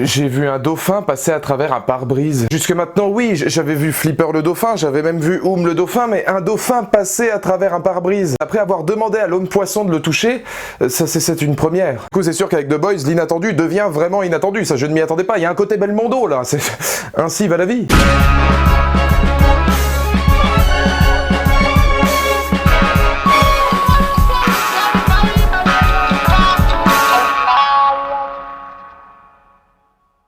J'ai vu un dauphin passer à travers un pare-brise. Jusque maintenant, oui, j'avais vu Flipper le dauphin, j'avais même vu Oum le dauphin, mais un dauphin passer à travers un pare-brise. Après avoir demandé à l'homme poisson de le toucher, c'est une première. Du coup, c'est sûr qu'avec The Boys, l'inattendu devient vraiment inattendu. Ça, je ne m'y attendais pas. Il y a un côté Belmondo, là. Ainsi va la vie.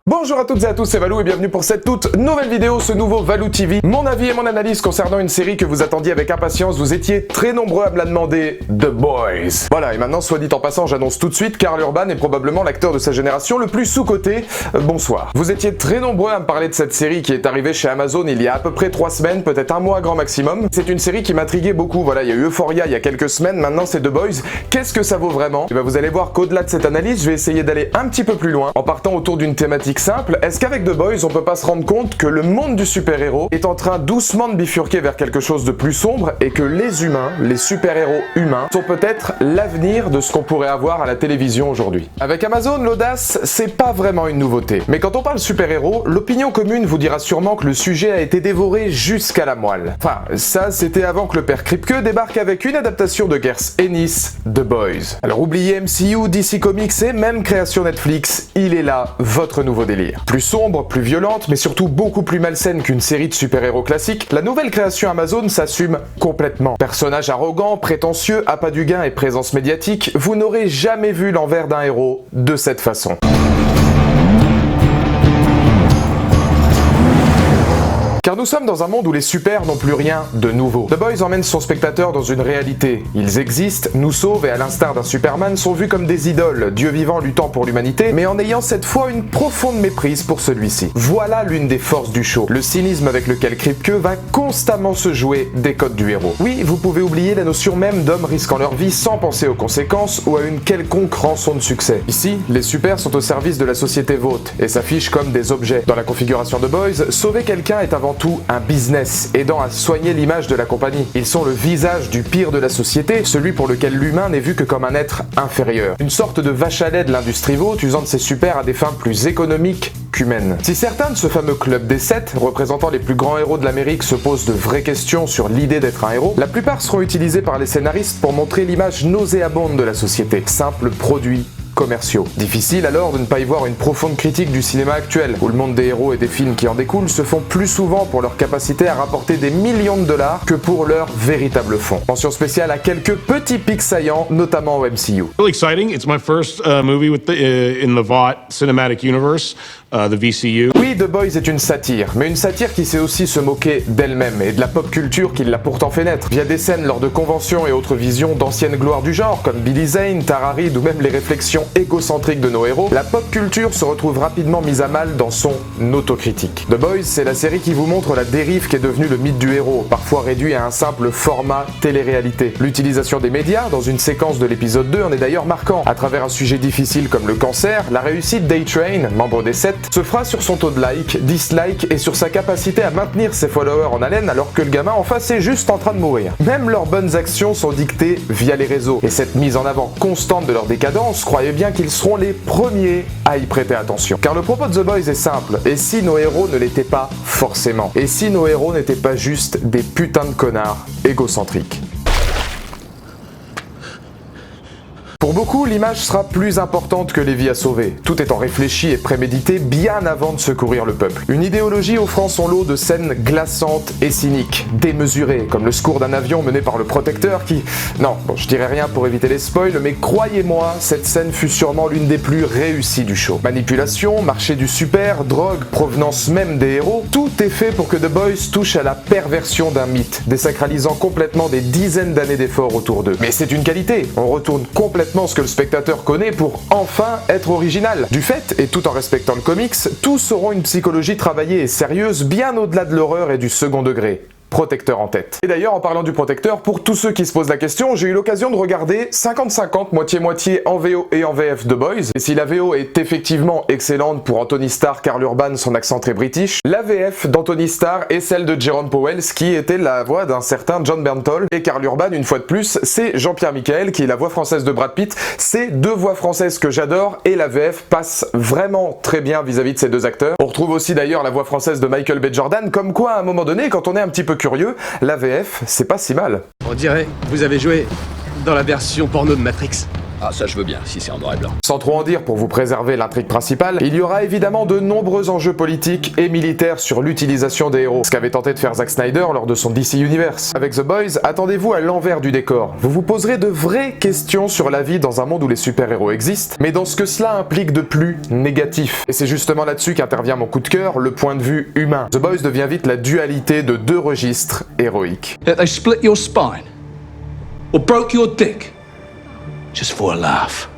Bonjour à toutes et à tous, c'est Valou et bienvenue pour cette toute nouvelle vidéo, ce nouveau Valou TV. Mon avis et mon analyse concernant une série que vous attendiez avec impatience, vous étiez très nombreux à me la demander, The Boys. Voilà, et maintenant, soit dit en passant, j'annonce tout de suite, Karl Urban est probablement l'acteur de sa génération le plus sous-coté. Bonsoir. Vous étiez très nombreux à me parler de cette série qui est arrivée chez Amazon il y a à peu près 3 semaines, peut-être un mois grand maximum. C'est une série qui m'intriguait beaucoup, voilà, il y a eu Euphoria il y a quelques semaines, maintenant c'est The Boys. Qu'est-ce que ça vaut vraiment? Et ben, vous allez voir qu'au-delà de cette analyse, je vais essayer d'aller un petit peu plus loin, en partant autour d'une thématique simple. Est-ce qu'avec The Boys, on peut pas se rendre compte que le monde du super-héros est en train doucement de bifurquer vers quelque chose de plus sombre et que les humains, les super-héros humains, sont peut-être l'avenir de ce qu'on pourrait avoir à la télévision aujourd'hui? Avec Amazon, l'audace, c'est pas vraiment une nouveauté. Mais quand on parle super-héros, l'opinion commune vous dira sûrement que le sujet a été dévoré jusqu'à la moelle. Enfin, ça, c'était avant que le père Kripke débarque avec une adaptation de Garth Ennis, The Boys. Alors oubliez MCU, DC Comics et même création Netflix, il est là, votre nouveau délire. Plus sombre, plus violente, mais surtout beaucoup plus malsaine qu'une série de super-héros classiques, la nouvelle création Amazon s'assume complètement. Personnage arrogant, prétentieux, appât du gain et présence médiatique, vous n'aurez jamais vu l'envers d'un héros de cette façon. Car nous sommes dans un monde où les super n'ont plus rien de nouveau. The Boys emmène son spectateur dans une réalité. Ils existent, nous sauvent et à l'instar d'un Superman sont vus comme des idoles, dieux vivants luttant pour l'humanité, mais en ayant cette fois une profonde méprise pour celui-ci. Voilà l'une des forces du show, le cynisme avec lequel Kripke va constamment se jouer des codes du héros. Oui, vous pouvez oublier la notion même d'hommes risquant leur vie sans penser aux conséquences ou à une quelconque rançon de succès. Ici, les super sont au service de la société vôtre et s'affichent comme des objets. Dans la configuration de Boys, sauver quelqu'un est avant tout un business, aidant à soigner l'image de la compagnie. Ils sont le visage du pire de la société, celui pour lequel l'humain n'est vu que comme un être inférieur. Une sorte de vache à lait de l'industrie vôtre, usant de ses super à des fins plus économiques qu'humaines. Si certains de ce fameux club des 7, représentant les plus grands héros de l'Amérique, se posent de vraies questions sur l'idée d'être un héros, la plupart seront utilisés par les scénaristes pour montrer l'image nauséabonde de la société. Simple produit commerciaux. Difficile alors de ne pas y voir une profonde critique du cinéma actuel, où le monde des héros et des films qui en découlent se font plus souvent pour leur capacité à rapporter des millions de dollars que pour leur véritable fond. Mention spéciale à quelques petits pics saillants, notamment au MCU. Really exciting. It's my first movie with in the Vought Cinematic Universe, the VCU. Oui, The Boys est une satire, mais une satire qui sait aussi se moquer d'elle-même et de la pop culture qui l'a pourtant fait naître, via des scènes lors de conventions et autres visions d'anciennes gloires du genre, comme Billy Zane, Tara Reid ou même les réflexions égocentriques de nos héros. La pop culture se retrouve rapidement mise à mal dans son autocritique. The Boys, c'est la série qui vous montre la dérive qu'est devenue le mythe du héros, parfois réduit à un simple format télé-réalité. L'utilisation des médias dans une séquence de l'épisode 2 en est d'ailleurs marquant. À travers un sujet difficile comme le cancer, la réussite d'A-Train, membre des 7, se fera sur son taux de like, dislike et sur sa capacité à maintenir ses followers en haleine alors que le gamin en face est juste en train de mourir. Même leurs bonnes actions sont dictées via les réseaux, et cette mise en avant constante de leur décadence, croyez bien qu'ils seront les premiers à y prêter attention. Car le propos de The Boys est simple, et si nos héros ne l'étaient pas forcément? Et si nos héros n'étaient pas juste des putains de connards égocentriques? Pour beaucoup, l'image sera plus importante que les vies à sauver, tout étant réfléchi et prémédité bien avant de secourir le peuple. Une idéologie offrant son lot de scènes glaçantes et cyniques, démesurées, comme le secours d'un avion mené par le protecteur qui... Non, bon, je dirais rien pour éviter les spoils, mais croyez-moi, cette scène fut sûrement l'une des plus réussies du show. Manipulation, marché du super, drogue, provenance même des héros, tout est fait pour que The Boys touche à la perversion d'un mythe, désacralisant complètement des dizaines d'années d'efforts autour d'eux. Mais c'est une qualité, on retourne complètement ce que le spectateur connaît pour enfin être original. Du fait, et tout en respectant le comics, tous auront une psychologie travaillée et sérieuse bien au-delà de l'horreur et du second degré. protecteur en tête. Et d'ailleurs, en parlant du protecteur, pour tous ceux qui se posent la question, j'ai eu l'occasion de regarder 50-50, moitié-moitié en VO et en VF The Boys. Et si la VO est effectivement excellente pour Anthony Starr, Karl Urban, son accent très british, la VF d'Anthony Starr est celle de Jerome Powell, qui était la voix d'un certain John Bernthal. Et Karl Urban, une fois de plus, c'est Jean-Pierre Michael, qui est la voix française de Brad Pitt. C'est deux voix françaises que j'adore, et la VF passe vraiment très bien vis-à-vis de ces deux acteurs. On retrouve aussi d'ailleurs la voix française de Michael B. Jordan, comme quoi à un moment donné, quand on est un petit peu curieux, la VF, c'est pas si mal. On dirait que vous avez joué dans la version porno de Matrix. Ah ça je veux bien, si c'est en noir et blanc. Sans trop en dire pour vous préserver l'intrigue principale, il y aura évidemment de nombreux enjeux politiques et militaires sur l'utilisation des héros, ce qu'avait tenté de faire Zack Snyder lors de son DC Universe. Avec The Boys, attendez-vous à l'envers du décor. Vous vous poserez de vraies questions sur la vie dans un monde où les super-héros existent, mais dans ce que cela implique de plus négatif. Et c'est justement là-dessus qu'intervient mon coup de cœur, le point de vue humain. The Boys devient vite la dualité de deux registres héroïques. They split your spine or broke your dick just for a laugh.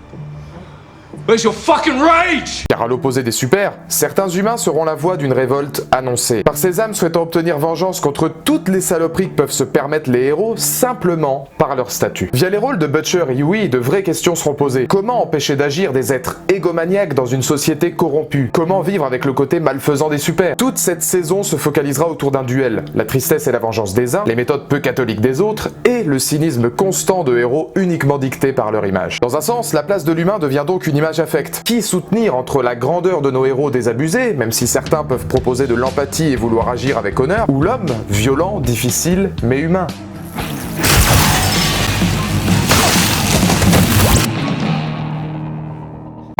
Where's your fucking rage? Car à l'opposé des super, certains humains seront la voix d'une révolte annoncée. Par ces âmes souhaitant obtenir vengeance contre toutes les saloperies que peuvent se permettre les héros simplement par leur statut. Via les rôles de Butcher et Huey, de vraies questions seront posées. Comment empêcher d'agir des êtres égomaniaques dans une société corrompue? Comment vivre avec le côté malfaisant des super? Toute cette saison se focalisera autour d'un duel. La tristesse et la vengeance des uns, les méthodes peu catholiques des autres, et le cynisme constant de héros uniquement dictés par leur image. Dans un sens, la place de l'humain devient donc une image affecte. Qui soutenir entre la grandeur de nos héros désabusés, même si certains peuvent proposer de l'empathie et vouloir agir avec honneur, ou l'homme, violent, difficile, mais humain?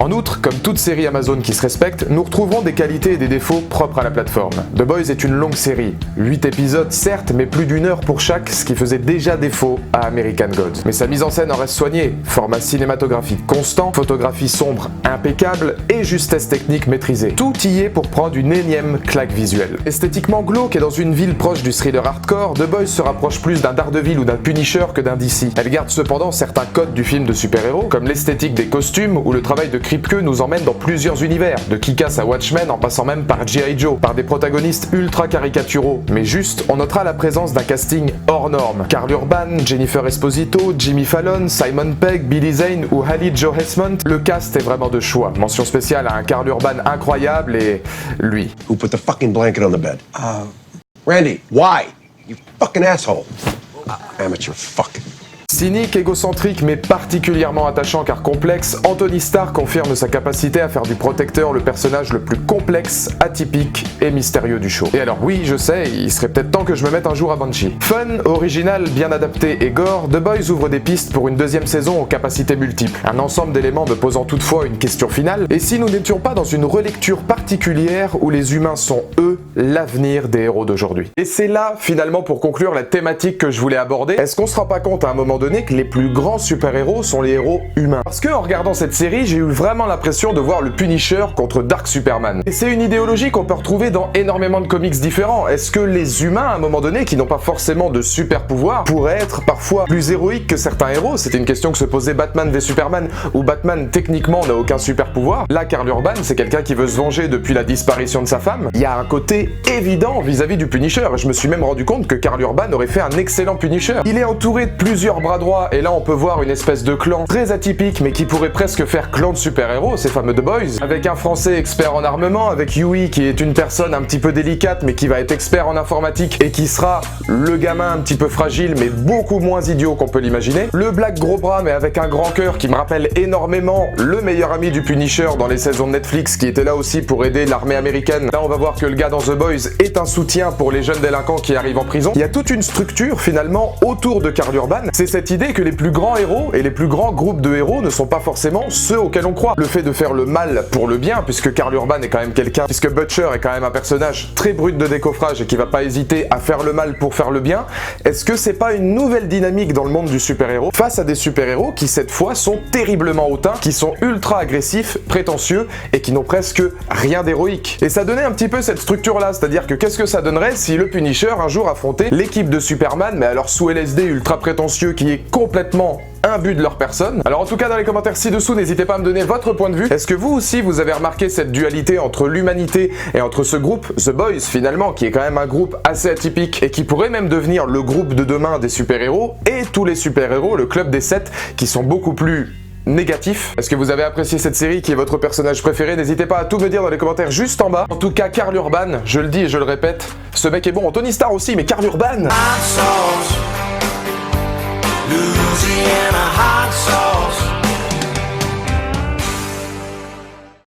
En outre, comme toute série Amazon qui se respecte, nous retrouverons des qualités et des défauts propres à la plateforme. The Boys est une longue série, 8 épisodes certes, mais plus d'1 heure pour chaque, ce qui faisait déjà défaut à American Gods. Mais sa mise en scène en reste soignée, format cinématographique constant, photographie sombre impeccable et justesse technique maîtrisée. Tout y est pour prendre une énième claque visuelle. Esthétiquement glauque et dans une ville proche du thriller hardcore, The Boys se rapproche plus d'un Daredevil ou d'un Punisher que d'un DC. Elle garde cependant certains codes du film de super-héros, comme l'esthétique des costumes ou le travail de Kripke nous emmène dans plusieurs univers, de Kick-Ass à Watchmen en passant même par G.I. Joe, par des protagonistes ultra caricaturaux, mais juste, on notera la présence d'un casting hors norme. Karl Urban, Jennifer Esposito, Jimmy Fallon, Simon Pegg, Billy Zane ou Haley Joel Osment, le cast est vraiment de choix. Mention spéciale à un Karl Urban incroyable et lui. Who put the fucking blanket on the bed? Randy, why? You fucking asshole. Amateur fuck. Cynique, égocentrique, mais particulièrement attachant car complexe, Anthony Starr confirme sa capacité à faire du protecteur le personnage le plus complexe, atypique et mystérieux du show. Et alors oui, je sais, il serait peut-être temps que je me mette un jour à Banshee. Fun, original, bien adapté et gore, The Boys ouvre des pistes pour une deuxième saison aux capacités multiples. Un ensemble d'éléments me posant toutefois une question finale, et si nous n'étions pas dans une relecture particulière où les humains sont, eux, l'avenir des héros d'aujourd'hui? Et c'est là, finalement, pour conclure la thématique que je voulais aborder, est-ce qu'on se rend pas compte à un moment donné que les plus grands super-héros sont les héros humains? Parce que en regardant cette série, j'ai eu vraiment l'impression de voir le Punisher contre Dark Superman. Et c'est une idéologie qu'on peut retrouver dans énormément de comics différents. Est-ce que les humains, à un moment donné, qui n'ont pas forcément de super-pouvoirs, pourraient être parfois plus héroïques que certains héros? C'était une question que se posait Batman v Superman, où Batman, techniquement, n'a aucun super-pouvoir. Là, Karl Urban, c'est quelqu'un qui veut se venger depuis la disparition de sa femme. Il y a un côté évident vis-à-vis du Punisher, et je me suis même rendu compte que Karl Urban aurait fait un excellent Punisher. Il est entouré de plusieurs bras droits, et là on peut voir une espèce de clan très atypique, mais qui pourrait presque faire clan de super-héros, ces fameux The Boys, avec un Français expert en armement, avec Huey qui est une personne un petit peu délicate, mais qui va être expert en informatique, et qui sera le gamin un petit peu fragile, mais beaucoup moins idiot qu'on peut l'imaginer. Le Black gros bras, mais avec un grand cœur qui me rappelle énormément le meilleur ami du Punisher dans les saisons de Netflix, qui était là aussi pour aider l'armée américaine. Là on va voir que le gars dans The Boys est un soutien pour les jeunes délinquants qui arrivent en prison. Il y a toute une structure finalement autour de Karl Urban. C'est cette idée que les plus grands héros et les plus grands groupes de héros ne sont pas forcément ceux auxquels on croit. Le fait de faire le mal pour le bien, puisque Karl Urban est quand même quelqu'un, puisque Butcher est quand même un personnage très brut de décoffrage et qui va pas hésiter à faire le mal pour faire le bien, est-ce que c'est pas une nouvelle dynamique dans le monde du super-héros face à des super-héros qui cette fois sont terriblement hautains, qui sont ultra agressifs, prétentieux et qui n'ont presque rien d'héroïque? Et ça donnait un petit peu cette structure là, c'est-à-dire que qu'est-ce que ça donnerait si le Punisher un jour affrontait l'équipe de Superman, mais alors sous LSD ultra prétentieux qui est complètement imbus de leur personne. Alors en tout cas dans les commentaires ci-dessous, n'hésitez pas à me donner votre point de vue. Est-ce que vous aussi vous avez remarqué cette dualité entre l'humanité et entre ce groupe, The Boys finalement, qui est quand même un groupe assez atypique et qui pourrait même devenir le groupe de demain des super-héros, et tous les super-héros, le club des 7, qui sont beaucoup plus négatif. Est-ce que vous avez apprécié cette série? Qui est votre personnage préféré? N'hésitez pas à tout me dire dans les commentaires juste en bas. En tout cas, Karl Urban, je le dis et je le répète, ce mec est bon. Tony Stark aussi, mais Karl Urban. Hot sauce, Louisiana hot sauce.